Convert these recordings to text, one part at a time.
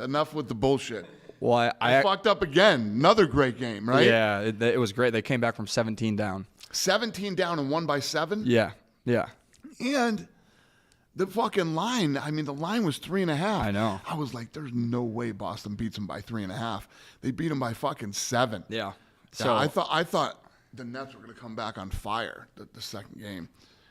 Enough with the bullshit. Well, I fucked up again. Another great game, right? Yeah, it was great. They came back from 17 down. 17 down and won by 7? Yeah. And the fucking line, the line was 3.5. I know. I was like, there's no way Boston beats them by 3.5. They beat them by fucking 7. Yeah. So I thought the Nets were going to come back on fire the second game.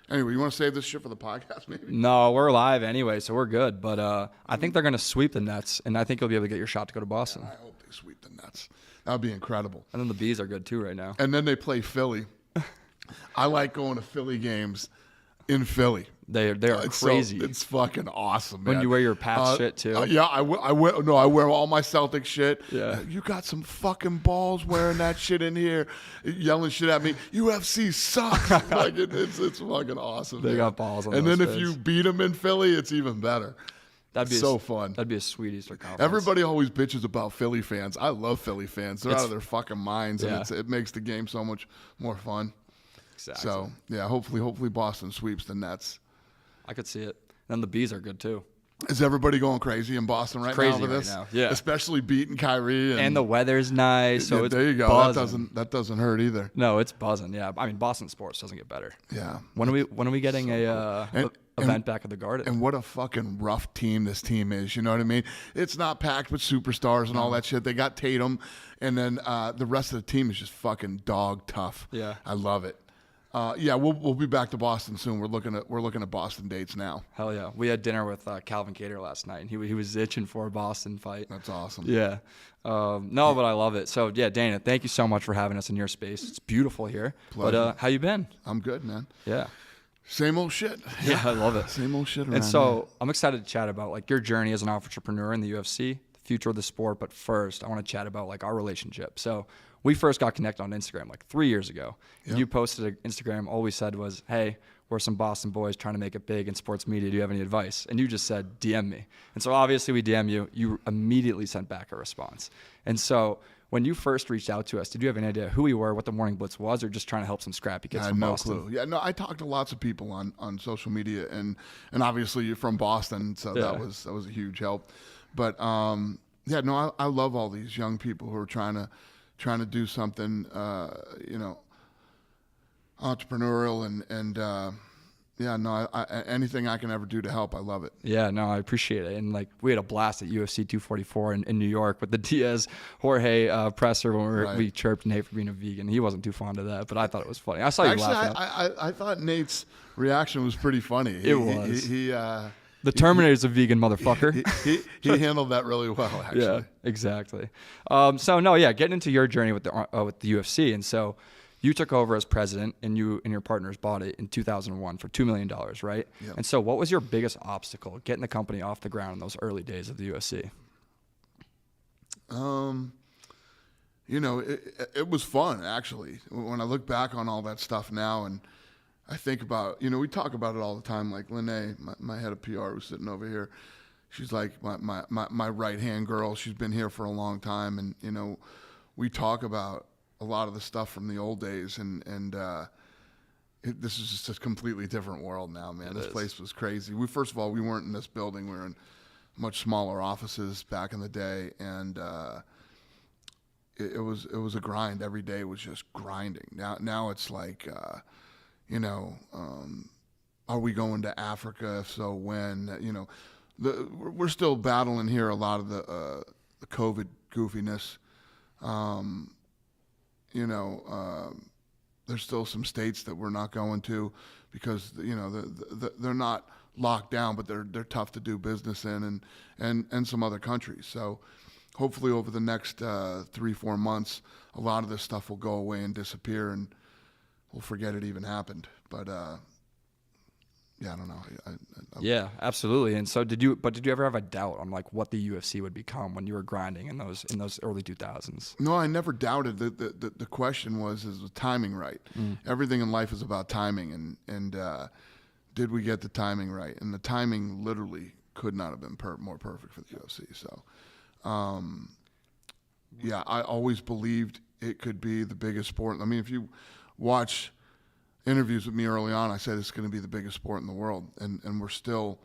Anyway, you want to save this shit for the podcast, maybe? No, we're live anyway, so we're good. But I think they're going to sweep the Nets, and I think you'll be able to get your shot to go to Boston. Yeah, I hope they sweep the Nets. That would be incredible. And then the Bees are good too right now. And then they play Philly. I like going to Philly games in Philly. They are crazy. It's fucking awesome, man. When you wear your Pats shit too. Yeah, I wear all my Celtic shit. Yeah. You got some fucking balls wearing that shit in here, yelling shit at me. UFC sucks. Like it's fucking awesome. They man. got balls on And those then if kids. you beat them in Philly, it's even better. That'd be so fun. That'd be a sweet Easter conference. Everybody always bitches about Philly fans. I love Philly fans. They're out of their fucking minds, Yeah. and it makes the game so much more fun. Exactly. So yeah, hopefully Boston sweeps the Nets. I could see it. And the Bees are good too. Is everybody going crazy in Boston right crazy now over right this? now, yeah. Especially beating Kyrie. And the weather's nice, so yeah, it's there you go. buzzing. That doesn't hurt either. No, it's buzzing. Yeah, Boston sports doesn't get better. Yeah. When are we getting event back at the Garden? And what a fucking rough team this team is. You know what I mean? It's not packed with superstars and all that shit. They got Tatum, and then the rest of the team is just fucking dog tough. Yeah. I love it. Yeah, we'll be back to Boston soon. We're looking at Boston dates now. Hell yeah. We had dinner with Calvin Cater last night, and he was itching for a Boston fight. That's awesome. Yeah. No, but I love it. So, yeah, Dana, thank you so much for having us in your space. It's beautiful here. Pleasure. But how you been? I'm good, man. Yeah. Same old shit. Yeah, I love it. Same old shit around And so here. I'm excited to chat about like your journey as an entrepreneur in the UFC, the future of the sport. But first, I want to chat about like our relationship. So we first got connected on Instagram like 3 years ago. Yep. You posted an Instagram. All we said was, hey, we're some Boston boys trying to make it big in sports media. Do you have any advice? And you just said, DM me. And so obviously we DM you. You immediately sent back a response. And so when you first reached out to us, did you have any idea who we were, what the Morning Blitz was, or just trying to help some scrappy kids from Boston? No clue. Yeah, no, I talked to lots of people on social media, and obviously you're from Boston, so Yeah. that was a huge help. But yeah, no, I love all these young people who are trying to do something, entrepreneurial and yeah, no, I anything I can ever do to help, I love it. Yeah, no, I appreciate it. And like we had a blast at UFC 244 in New York with the Diaz Jorge presser when we chirped Nate for being a vegan. He wasn't too fond of that, but I thought it was funny. I saw you laughing. I thought Nate's reaction was pretty funny. It was. The Terminator's a vegan motherfucker. He handled that really well, actually. Yeah, exactly. So no, yeah, getting into your journey with the UFC, and so you took over as president, and you and your partners bought it in 2001 for $2 million, right? Yep. And so, what was your biggest obstacle getting the company off the ground in those early days of the UFC? It was fun, actually. When I look back on all that stuff now, and I think about, we talk about it all the time. Like Lene, my head of PR, who's sitting over here, she's like my right hand girl. She's been here for a long time, and we talk about a lot of the stuff from the old days, and this is just a completely different world now, man. This place was crazy. First of all, we weren't in this building. We were in much smaller offices back in the day, and it was a grind. Every day was just grinding. Now it's like, are we going to Africa? If so, when? We're still battling here a lot of the COVID goofiness. There's still some states that we're not going to because they're not locked down, but they're tough to do business in, and some other countries. So hopefully over the next 3-4 months, a lot of this stuff will go away and disappear, and we'll forget it even happened. But yeah, I don't know. Yeah, absolutely. And so did you ever have a doubt on like what the UFC would become when you were grinding in those early 2000s? No, I never doubted. The question is the timing right? Everything in life is about timing, and did we get the timing right? And the timing literally could not have been more perfect for the UFC. So, yeah, I always believed it could be the biggest sport. I mean, if you watch interviews with me early on, I said it's going to be the biggest sport in the world, and we're still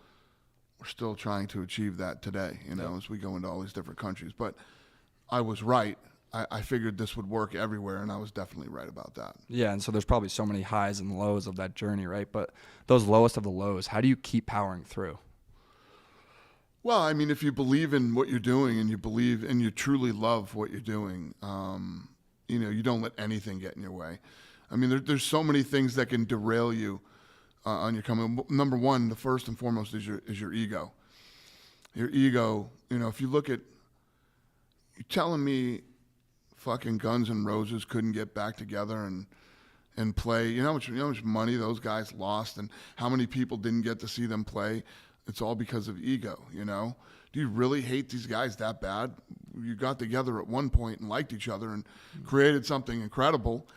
we're still trying to achieve that today, as we go into all these different countries. But I was right. I figured this would work everywhere, and I was definitely right about that. Yeah, and so there's probably so many highs and lows of that journey, right? But those lowest of the lows, how do you keep powering through? Well, I mean, if you believe in what you're doing and you believe and you truly love what you're doing, you don't let anything get in your way. I mean, there's so many things that can derail you on your coming. Number one, the first and foremost is your ego. Your ego, if you look at, you're telling me fucking Guns N' Roses couldn't get back together and play. You know how much money those guys lost and how many people didn't get to see them play? It's all because of ego, Do you really hate these guys that bad? You got together at one point and liked each other and created something incredible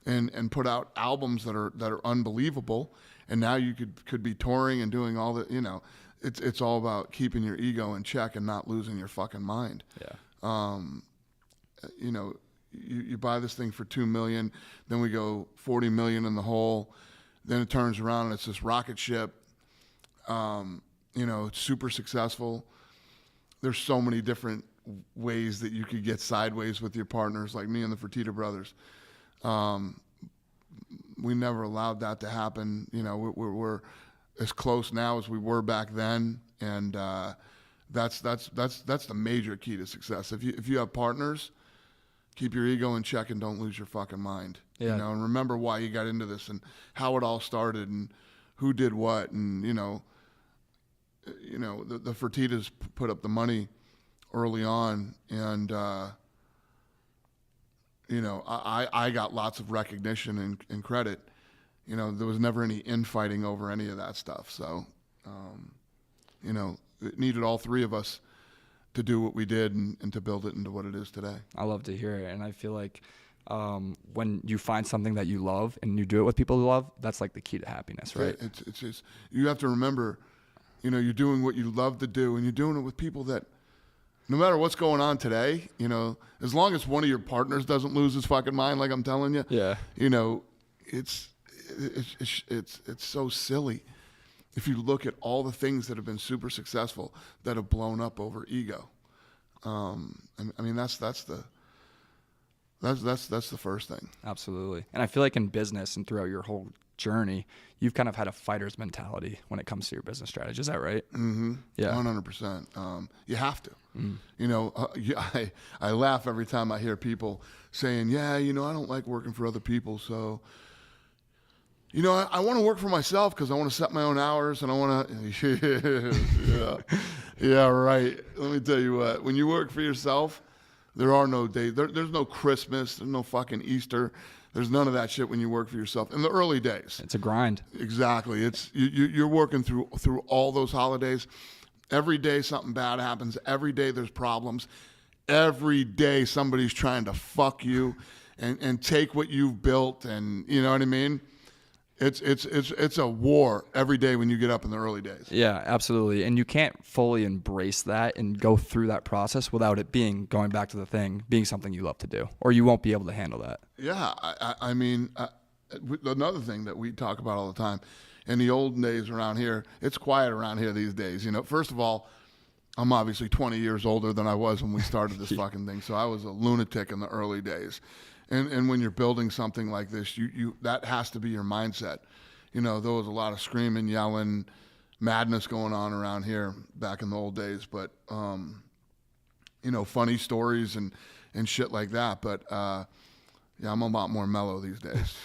and put out albums that are unbelievable, and now you could be touring and doing all the, it's all about keeping your ego in check and not losing your fucking mind. Yeah. You buy this thing for $2 million, then we go $40 million in the hole, then it turns around and it's this rocket ship. It's super successful. There's so many different ways that you could get sideways with your partners, like me and the Fertitta brothers. We never allowed that to happen. We're as close now as we were back then, and that's the major key to success. If you have partners, keep your ego in check and don't lose your fucking mind. Yeah. And remember why you got into this and how it all started and who did what, and the Fertittas put up the money early on, and I got lots of recognition and credit. There was never any infighting over any of that stuff. So, it needed all three of us to do what we did and to build it into what it is today. I love to hear it, and I feel like when you find something that you love and you do it with people you love, that's like the key to happiness, right? It's just, you have to remember, you're doing what you love to do, and you're doing it with people that, no matter what's going on today, as long as one of your partners doesn't lose his fucking mind, like I'm telling you, yeah, it's so silly. If you look at all the things that have been super successful that have blown up over ego, I mean that's the first thing. Absolutely. And I feel like in business and throughout your whole journey, you've kind of had a fighter's mentality when it comes to your business strategy. Is that right? Mm-hmm. Yeah. 100%. You have to. I laugh every time I hear people saying, yeah, I don't like working for other people, so I want to work for myself because I want to set my own hours and I want to. Yeah, right. Let me tell you what. When you work for yourself, there are no days. There's no Christmas. There's no fucking Easter. There's none of that shit when you work for yourself. In the early days, it's a grind. Exactly. It's you're working through all those holidays. Every day something bad happens. Every day there's problems. Every day somebody's trying to fuck you and take what you've built, and you know what I mean. It's a war every day when you get up in the early days. Yeah, absolutely. And you can't fully embrace that and go through that process without it being, going back to the thing, being something you love to do, or you won't be able to handle that. Yeah, I mean, another thing that we talk about all the time, in the old days around here, it's quiet around here these days. First of all, I'm obviously 20 years older than I was when we started this fucking thing, so I was a lunatic in the early days. And when you're building something like this, you that has to be your mindset. There was a lot of screaming, yelling, madness going on around here back in the old days. But funny stories and shit like that. But yeah, I'm a lot more mellow these days.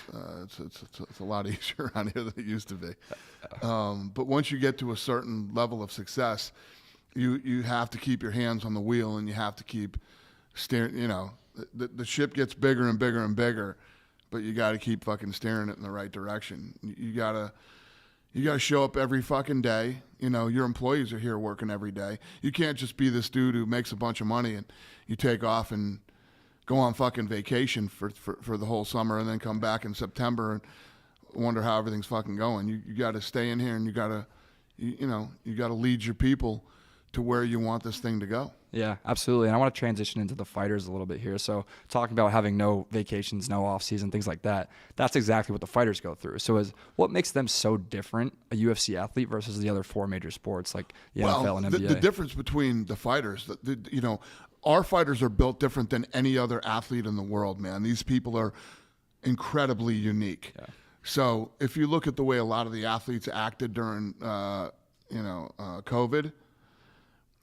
It's a lot easier around here than it used to be. But once you get to a certain level of success, you have to keep your hands on the wheel and you have to keep steering. The ship gets bigger and bigger and bigger, but you got to keep fucking steering it in the right direction. You gotta show up every fucking day. Your employees are here working every day. You can't just be this dude who makes a bunch of money and you take off and go on fucking vacation for the whole summer and then come back in September and wonder how everything's fucking going. You got to stay in here and you got to lead your people to where you want this thing to go. Yeah, absolutely. And I want to transition into the fighters a little bit here. So talking about having no vacations, no off season, things like that, that's exactly what the fighters go through. So what makes them so different, a UFC athlete versus the other four major sports like the NFL and NBA? The difference between the fighters, our fighters are built different than any other athlete in the world, man. These people are incredibly unique. Yeah. So if you look at the way a lot of the athletes acted during, COVID,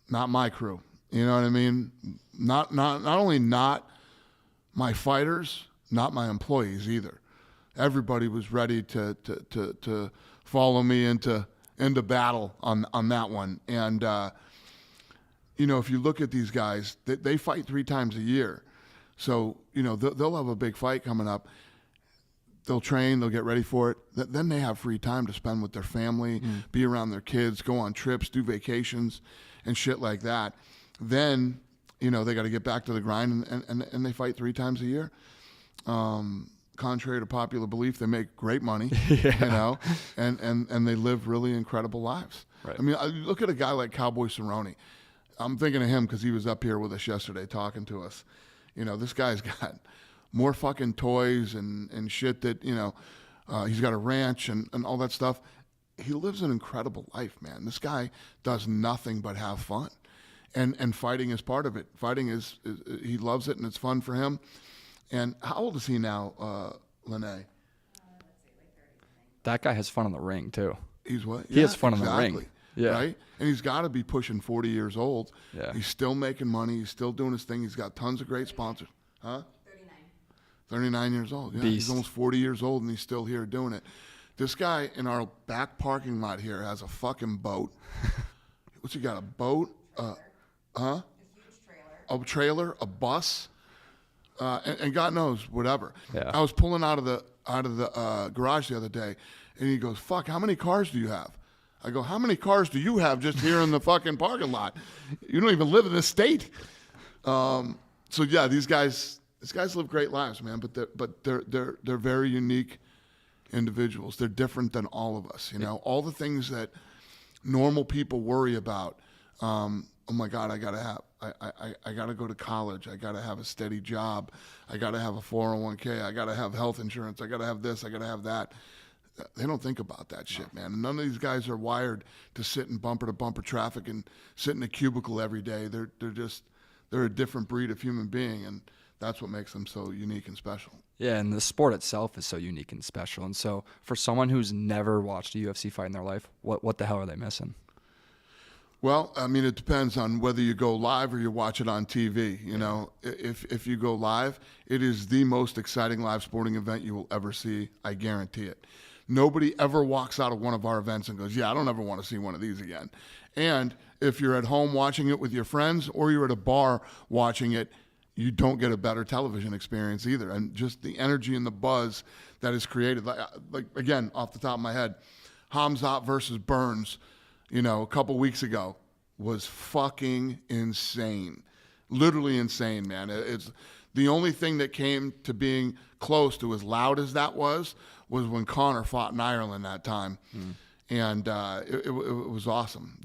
not my crew. You know what I mean? Not only not my fighters, not my employees either. Everybody was ready to follow me into battle on that one. And if you look at these guys, they fight 3 times a year. So they'll have a big fight coming up. They'll train, they'll get ready for it. Then they have free time to spend with their family, be around their kids, go on trips, do vacations, and shit like that. Then, they got to get back to the grind, and they fight 3 times a year. Contrary to popular belief, they make great money, and they live really incredible lives. Right. I mean, look at a guy like Cowboy Cerrone. I'm thinking of him because he was up here with us yesterday talking to us. This guy's got more fucking toys and shit that, he's got a ranch and all that stuff. He lives an incredible life, man. This guy does nothing but have fun. And fighting is part of it. Fighting is he loves it and it's fun for him. And how old is he now, Lene? That guy has fun in the ring too. He's what? He has fun in the ring. Yeah. Right? And he's got to be pushing 40 years old. Yeah. He's still making money. He's still doing his thing. He's got tons of great sponsors. Huh? 39 years old. Yeah. Beast. He's almost 40 years old and he's still here doing it. This guy in our back parking lot here has a fucking boat. What's he got? A boat? Huh? A huge trailer. A trailer, a bus, and God knows whatever. Yeah. I was pulling out of the garage the other day, and he goes, "Fuck, how many cars do you have?" I go, "How many cars do you have just here in the fucking parking lot? You don't even live in this state." So yeah, these guys live great lives, man. But they're very unique individuals. They're different than all of us. All the things that normal people worry about. Oh my God, I gotta go to college. I gotta have a steady job. I gotta have a 401k. I gotta have health insurance. I gotta have this. I gotta have that. They don't think about that shit, man. And none of these guys are wired to sit in bumper to bumper traffic and sit in a cubicle every day. They're a different breed of human being, and that's what makes them so unique and special. Yeah, and the sport itself is so unique and special. And so for someone who's never watched a UFC fight in their life, what the hell are they missing? Well, I mean, it depends on whether you go live or you watch it on TV. If you go live, it is the most exciting live sporting event you will ever see. I guarantee it. Nobody ever walks out of one of our events and goes, "Yeah, I don't ever want to see one of these again." And if you're at home watching it with your friends or you're at a bar watching it, you don't get a better television experience either. And just the energy and the buzz that is created. Like again, off the top of my head, Hamzat versus Burns, a couple weeks ago was fucking insane. Literally insane, man. It's the only thing that came to being close to as loud as that was when Conor fought in Ireland that time. And it was awesome.